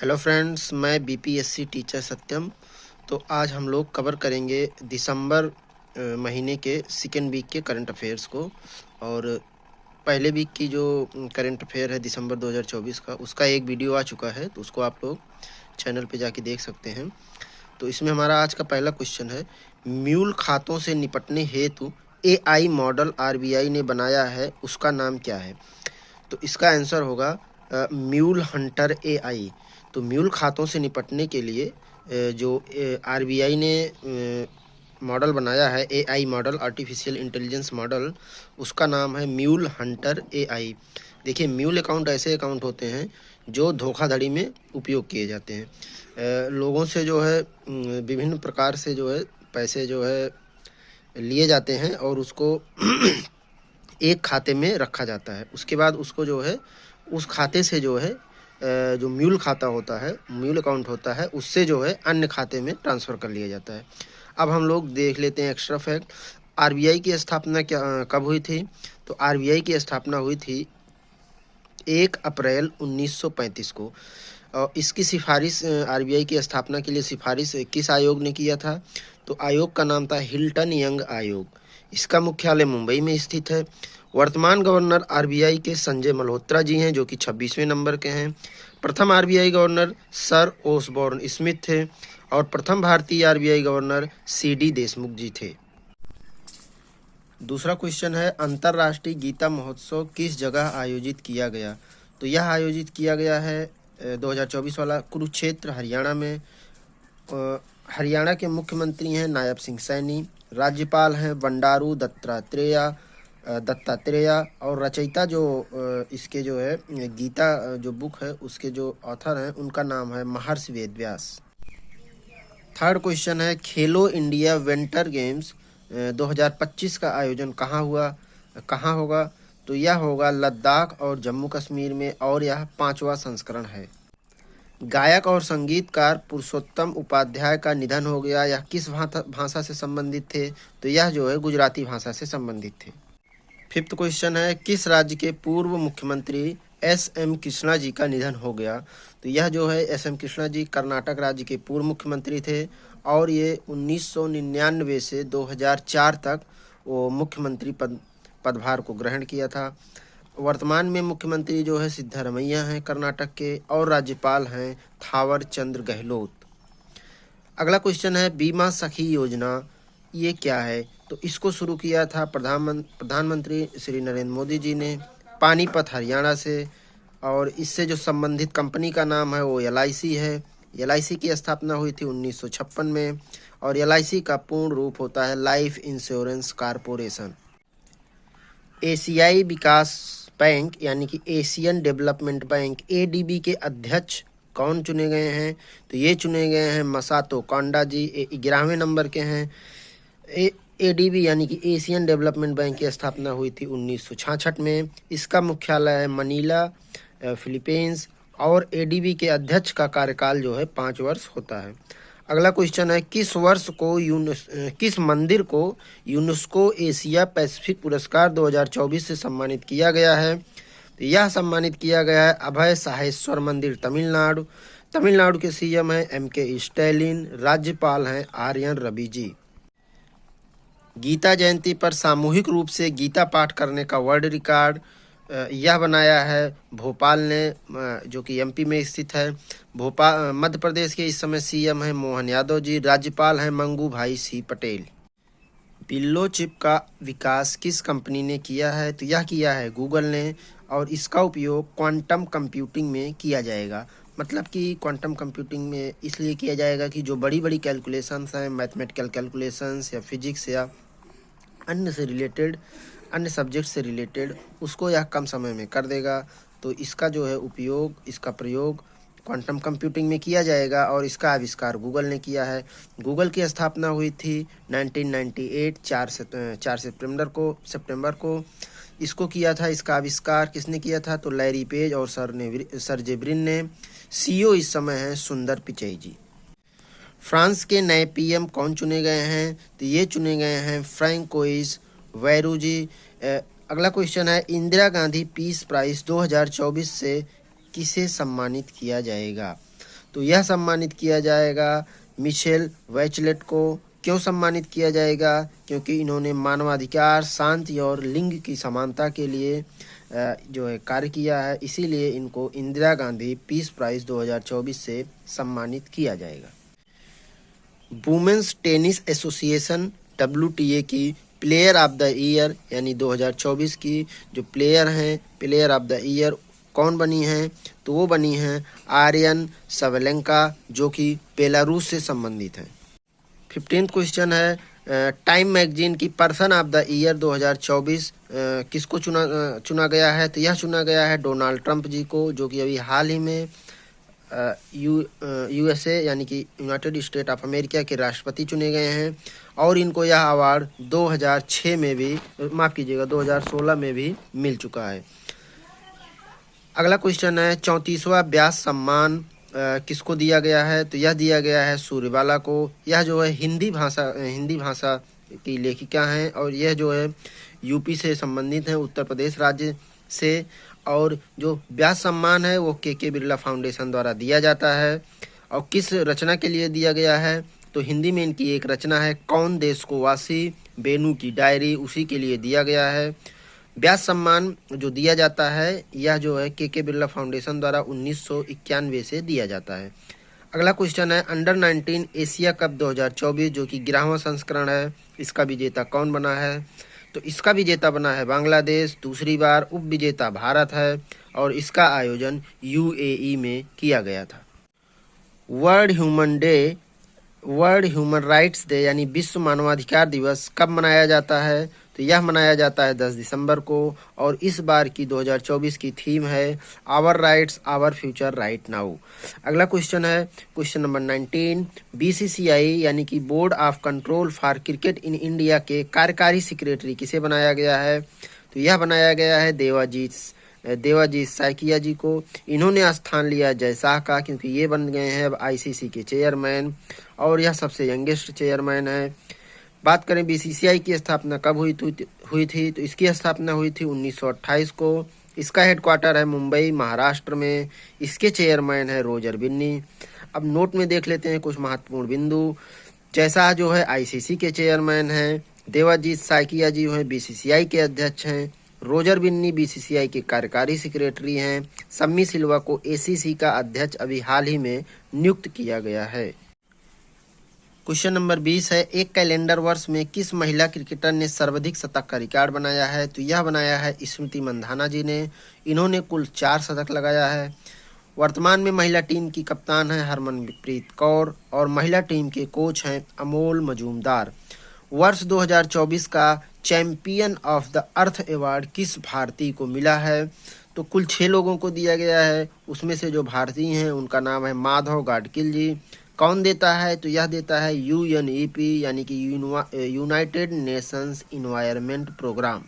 Hello friends, मैं BPSC teacher सत्यम। तो आज हम लोग कवर करेंगे दिसंबर महीने के सेकेंड वीक के करंट अफेयर्स को। और पहले वीक की जो करंट अफेयर है दिसंबर 2024 का, उसका एक वीडियो आ चुका है, तो उसको आप लोग चैनल पे जाके देख सकते हैं। तो इसमें हमारा आज का पहला क्वेश्चन है, म्यूल खातों से निपटने हेतु एआई मॉडल आरबीआई ने बनाया है, उसका नाम क्या है? तो इसका आंसर होगा म्यूल हंटर एआई। तो म्यूल खातों से निपटने के लिए जो आरबीआई ने मॉडल बनाया है, AI model, artificial intelligence model, उसका नाम है म्यूल हंटर एआई। देखिए, म्यूल अकाउंट ऐसे अकाउंट होते हैं जो धोखाधड़ी में उपयोग किए जाते हैं। लोगों से जो है विभिन्न प्रकार से जो है पैसे जो है लिए जाते हैं और उसको एक खाते में रखा जाता है। उसके बाद उसको जो है उस खाते से जो है जो म्यूल खाता होता है, म्यूल अकाउंट होता है, उससे जो है अन्य खाते में ट्रांसफ़र कर लिया जाता है। अब हम लोग देख लेते हैं एक्स्ट्रा फैक्ट। आरबीआई की स्थापना कब हुई थी? तो आरबीआई की स्थापना हुई थी 1 अप्रैल 1935 को। और इसकी सिफारिश, आरबीआई की स्थापना के लिए सिफारिश किस आयोग ने किया था? तो आयोग का नाम था हिल्टन यंग आयोग। इसका मुख्यालय मुंबई में स्थित है। वर्तमान गवर्नर आरबीआई के संजय मल्होत्रा जी हैं, जो कि 26वें नंबर के हैं। प्रथम RBI governor sir Osborne Smith थे और प्रथम भारतीय आरबीआई गवर्नर सीडी देशमुख जी थे। दूसरा क्वेश्चन है, अंतर्राष्ट्रीय गीता महोत्सव किस जगह आयोजित किया गया? तो यह आयोजित किया गया है 2024 वाला कुरुक्षेत्र, हरियाणा में। हरियाणा के मुख्यमंत्री हैं नायब सिंह सैनी। राज्यपाल हैं बंडारू दत्तात्रेय और रचयिता जो इसके जो है गीता जो बुक है, उसके जो ऑथर हैं, उनका नाम है महर्षि वेदव्यास। थर्ड क्वेश्चन है, खेलो इंडिया विंटर गेम्स 2025 का आयोजन कहाँ होगा? तो यह होगा लद्दाख और जम्मू कश्मीर में, और यह 5वां संस्करण है। गायक और संगीतकार पुरुषोत्तम उपाध्याय का निधन हो गया। यह किस भाषा से संबंधित थे? तो यह जो है गुजराती भाषा से संबंधित थे। फिफ्थ क्वेश्चन है, किस राज्य के पूर्व मुख्यमंत्री एस.एम. कृष्णा जी का निधन हो गया? तो यह जो है एस.एम. कृष्णा जी कर्नाटक राज्य के पूर्व मुख्यमंत्री थे और ये 1999 से 2004 तक वो मुख्यमंत्री पदभार को ग्रहण किया था। वर्तमान में मुख्यमंत्री जो है सिद्धारमैया हैं कर्नाटक के, और राज्यपाल हैं थावर चंद्र गहलोत। अगला क्वेश्चन है, बीमा सखी योजना ये क्या है? तो इसको शुरू किया था प्रधानमंत्री श्री नरेंद्र मोदी जी ने पानीपत, हरियाणा से। और इससे जो संबंधित कंपनी का नाम है वो एलआईसी है। एलआईसी की स्थापना हुई थी 1956 में और एलआईसी का पूर्ण रूप होता है लाइफ इंश्योरेंस कॉरपोरेशन। एशियाई विकास बैंक यानी कि एशियन डेवलपमेंट बैंक एडीबी के अध्यक्ष कौन चुने गए हैं? तो ये चुने गए हैं मसातो कांडा जी, 11वें नंबर के हैं। एडीबी यानी कि एशियन डेवलपमेंट बैंक की स्थापना हुई थी 1966 में। इसका मुख्यालय है मनीला, फिलीपींस। और एडीबी के अध्यक्ष का कार्यकाल जो है 5 वर्ष होता है। अगला क्वेश्चन है, किस मंदिर को यूनेस्को एशिया पैसिफिक पुरस्कार 2024 से सम्मानित किया गया है? तो यह सम्मानित किया गया है अभय साहेश्वर मंदिर, तमिलनाडु। तमिलनाडु के सीएम हैं एमके स्टैलिन। राज्यपाल हैं आर्यन रवि जी। गीता जयंती पर सामूहिक रूप से गीता पाठ करने का वर्ल्ड रिकॉर्ड यह बनाया है भोपाल ने, जो कि एमपी में स्थित है। भोपाल मध्य प्रदेश के इस समय सीएम हैं मोहन यादव जी। राज्यपाल हैं मंगू भाई सी पटेल। बिल्लो चिप का विकास किस कंपनी ने किया है? तो यह किया है गूगल ने, और इसका उपयोग क्वांटम कंप्यूटिंग में किया जाएगा। मतलब कि क्वांटम कंप्यूटिंग में इसलिए किया जाएगा कि जो बड़ी बड़ी कैलकुलेशंस हैं, मैथमेटिकल कैलकुलेशंस या फिजिक्स या अन्य सब्जेक्ट से रिलेटेड, उसको यह कम समय में कर देगा। तो इसका जो है उपयोग, इसका प्रयोग क्वांटम कंप्यूटिंग में किया जाएगा और इसका आविष्कार गूगल ने किया है। गूगल की स्थापना हुई थी 1998 4 सितंबर को इसको किया था। इसका आविष्कार किसने किया था? तो लैरी पेज और सर्जे ब्रिन ने। सीईओ इस समय हैं सुंदर पिचई जी। फ्रांस के नए पीएम कौन चुने गए हैं? तो ये चुने गए हैं फ्रैंकोइस वैरू जी। अगला क्वेश्चन है, इंदिरा गांधी पीस प्राइज 2024 से किसे सम्मानित किया जाएगा? तो यह सम्मानित किया जाएगा मिशेल बैचलेट को। क्यों सम्मानित किया जाएगा? क्योंकि इन्होंने मानवाधिकार, शांति और लिंग की समानता के लिए जो है कार्य किया है, इसीलिए इनको इंदिरा गांधी पीस प्राइज 2024 से सम्मानित किया जाएगा। वुमेन्स टेनिस एसोसिएशन WTA की प्लेयर ऑफ द ईयर यानी 2024 की जो प्लेयर हैं, प्लेयर ऑफ द ईयर कौन बनी हैं? तो वो बनी हैं आर्यन सवेलेंका, जो कि बेलारूस से संबंधित हैं। 15th क्वेश्चन है, टाइम मैगजीन की पर्सन ऑफ द ईयर 2024 किसको चुना गया है? तो यह चुना गया है डोनाल्ड ट्रंप जी को, जो कि अभी हाल ही में USA यानी कि यूनाइटेड स्टेट ऑफ अमेरिका के राष्ट्रपति चुने गए हैं। और इनको यह अवार्ड 2006 में भी, माफ़ कीजिएगा 2016 में भी मिल चुका है। अगला क्वेश्चन है, 34वां व्यास सम्मान किसको दिया गया है? तो यह दिया गया है सूर्यबाला को। यह जो है हिंदी भाषा की लेखिका हैं और यह जो है यूपी से संबंधित है, उत्तर प्रदेश राज्य से। और जो व्यास सम्मान है वो के बिरला फाउंडेशन द्वारा दिया जाता है। और किस रचना के लिए दिया गया है? तो हिंदी में इनकी एक रचना है कौन देश को वासी, बेनू की डायरी, उसी के लिए दिया गया है। व्यास सम्मान जो दिया जाता है यह जो है के बिरला फाउंडेशन द्वारा 1991 से दिया जाता है। अगला क्वेश्चन है, अंडर 19 एशिया कप 2024 जो कि 11वां संस्करण है, इसका विजेता कौन बना है? तो इसका विजेता बना है बांग्लादेश। दूसरी बार उप विजेता भारत है और इसका आयोजन UAE में किया गया था। वर्ल्ड ह्यूमन राइट्स डे यानी विश्व मानवाधिकार दिवस कब मनाया जाता है? तो यह मनाया जाता है 10 दिसंबर को। और इस बार की 2024 की थीम है our rights our future right now. अगला क्वेश्चन है क्वेश्चन नंबर 19, BCCI यानी कि board of control for cricket in India के कार्यकारी सेक्रेटरी किसे बनाया गया है? तो यह बनाया गया है देवाजीत साइकिया जी को। इन्होंने स्थान लिया जय शाह का, क्योंकि ये बन गए हैं अब ICC के चेयरमैन और यह सबसे यंगेस्ट चेयरमैन है। बात करें BCCI की स्थापना कब हुई थी? तो इसकी स्थापना हुई थी 1928 को। इसका हेडक्वार्टर है मुंबई महाराष्ट्र में। इसके चेयरमैन है रोजर बिन्नी। अब नोट में देख लेते हैं कुछ महत्वपूर्ण बिंदु। जय शाह जो है ICC के चेयरमैन हैं, देवाजीत साइकिया जी हैं BCCI के अध्यक्ष हैं, रोजर बिन्नी BCCI के कार्यकारी सेक्रेटरी हैं, सम्मी सिल्वा को ACC का अध्यक्ष अभी हाल ही में नियुक्त किया गया है। क्वेश्चन नंबर 20 है, एक कैलेंडर वर्ष में किस महिला क्रिकेटर ने सर्वाधिक शतक का रिकॉर्ड बनाया है? तो यह बनाया है स्मृति मंधाना जी ने। इन्होंने कुल 4 शतक लगाया है। वर्तमान में महिला टीम की कप्तान है हरमनप्रीत कौर और महिला टीम के कोच हैं अमोल मजूमदार। वर्ष 2024 का champion of the earth award किस भारतीय को मिला है? तो कुल 6 लोगों को दिया गया है। उसमें से जो भारतीय हैं उनका नाम है माधव गाडगिल जी। कौन देता है? तो यह देता है UNEP यानी कि यूनाइटेड नेशंस इन्वायरमेंट प्रोग्राम।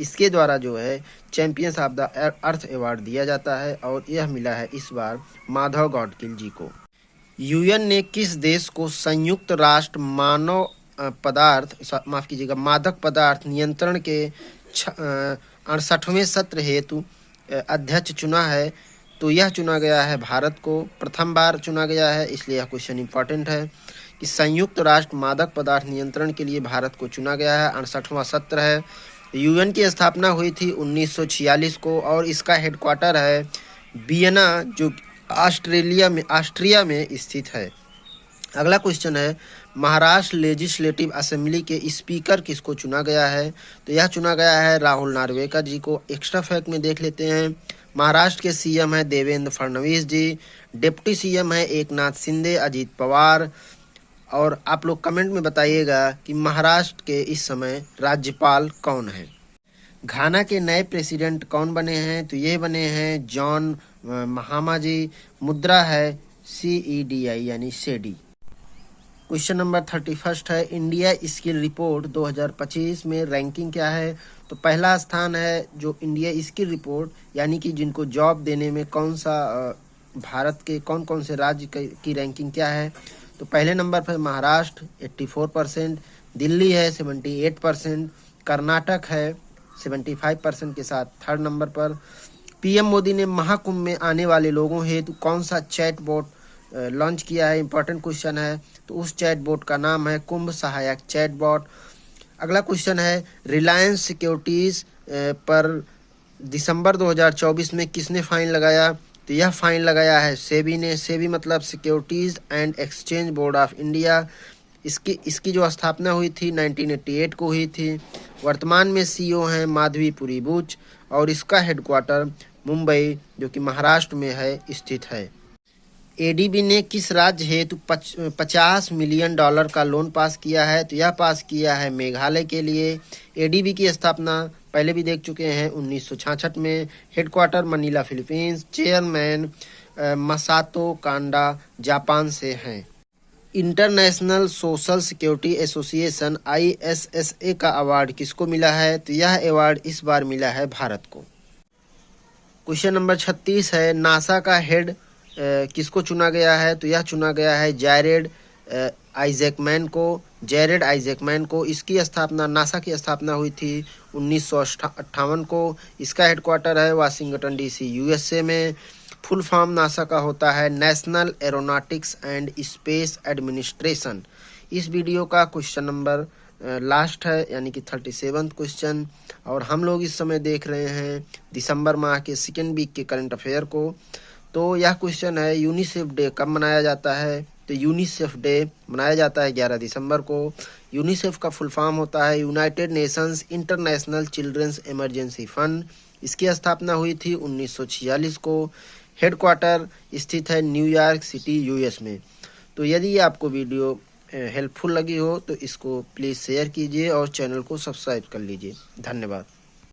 इसके द्वारा जो है champions of the earth award दिया जाता है और यह मिला है इस बार माधव गाडगिल जी को। UN ने किस देश को संयुक्त राष्ट्र मादक पदार्थ नियंत्रण के 68वें सत्र हेतु अध्यक्ष चुना है? तो यह चुना गया है भारत को। प्रथम बार चुना गया है, इसलिए यह क्वेश्चन इंपॉर्टेंट है कि संयुक्त राष्ट्र मादक पदार्थ नियंत्रण के लिए भारत को चुना गया है। 68वां सत्र है। UN की स्थापना हुई थी 1946 को और इसका हेडक्वार्टर है वियना जो ऑस्ट्रिया में स्थित है। अगला क्वेश्चन है, महाराष्ट्र लेजिस्लेटिव असेंबली के स्पीकर किसको चुना गया है? तो यह चुना गया है राहुल नार्वेकर जी को। एक्स्ट्रा फैक्ट में देख लेते हैं, महाराष्ट्र के CM है देवेंद्र फडणवीस जी, डिप्टी CM है एकनाथ शिंदे, अजीत पवार। और आप लोग कमेंट में बताइएगा कि महाराष्ट्र के इस समय राज्यपाल कौन है। घाना के नए प्रेसिडेंट कौन बने हैं? तो ये बने हैं जॉन महामा जी। मुद्रा है CEDI यानी सेडी। क्वेश्चन नंबर 31 है, इंडिया स्किल रिपोर्ट 2025 में रैंकिंग क्या है? तो पहला स्थान है जो इंडिया स्किल रिपोर्ट यानी कि जिनको जॉब देने में भारत के कौन कौन से राज्य की रैंकिंग क्या है? तो पहले नंबर पर महाराष्ट्र 84%, दिल्ली है 78%, कर्नाटक है 75% के साथ थर्ड नंबर पर। PM मोदी ने महाकुंभ में आने वाले लोगों हेतु कौन सा चैटबॉट लॉन्च किया है, इम्पोर्टेंट क्वेश्चन है। तो उस चैटबॉट का नाम है कुंभ सहायक चैटबॉट। अगला क्वेश्चन है, रिलायंस सिक्योरिटीज़ पर दिसंबर 2024 में किसने फाइन लगाया? तो यह फाइन लगाया है सेबी ने। सेबी मतलब securities and exchange board of India. इसकी जो स्थापना हुई थी 1988 को हुई थी। वर्तमान में सीईओ हैं माधवीपुरी बुच और इसका हेडक्वार्टर मुंबई जो कि महाराष्ट्र में है स्थित है। एडीबी ने किस राज्य हेतु 50 मिलियन डॉलर का लोन पास किया है? तो यह पास किया है मेघालय के लिए। एडीबी की स्थापना पहले भी देख चुके हैं 1966 में। Headquarter Manila Philippines. Chairman Masato Kanda Japan से हैं। International social security association ISSA का अवार्ड किसको मिला है? तो यह अवार्ड इस बार मिला है भारत को। क्वेश्चन नंबर 36 है, नासा का हेड किसको चुना गया है? तो यह चुना गया है जैरेड आइजैकमैन को। जैरेड आइजैकमैन को। इसकी स्थापना, नासा की स्थापना हुई थी 1958 को। इसका हेडक्वार्टर है वाशिंगटन DC USA में। फुल फॉर्म नासा का होता है national aeronautics and space administration. इस वीडियो का क्वेश्चन नंबर लास्ट है यानी कि 37वां क्वेश्चन। और हम लोग इस समय देख रहे हैं दिसंबर माह के सेकेंड वीक के करंट अफेयर को। तो यह क्वेश्चन है, यूनिसेफ डे कब मनाया जाता है? तो यूनिसेफ डे मनाया जाता है 11 दिसंबर को। यूनिसेफ का फुल फॉर्म होता है United Nations International Children's Emergency Fund. इसकी स्थापना हुई थी 1946 को। हेडक्वार्टर स्थित है न्यूयॉर्क सिटी US में। तो यदि आपको वीडियो हेल्पफुल लगी हो तो इसको प्लीज़ शेयर कीजिए और चैनल को सब्सक्राइब कर लीजिए। धन्यवाद।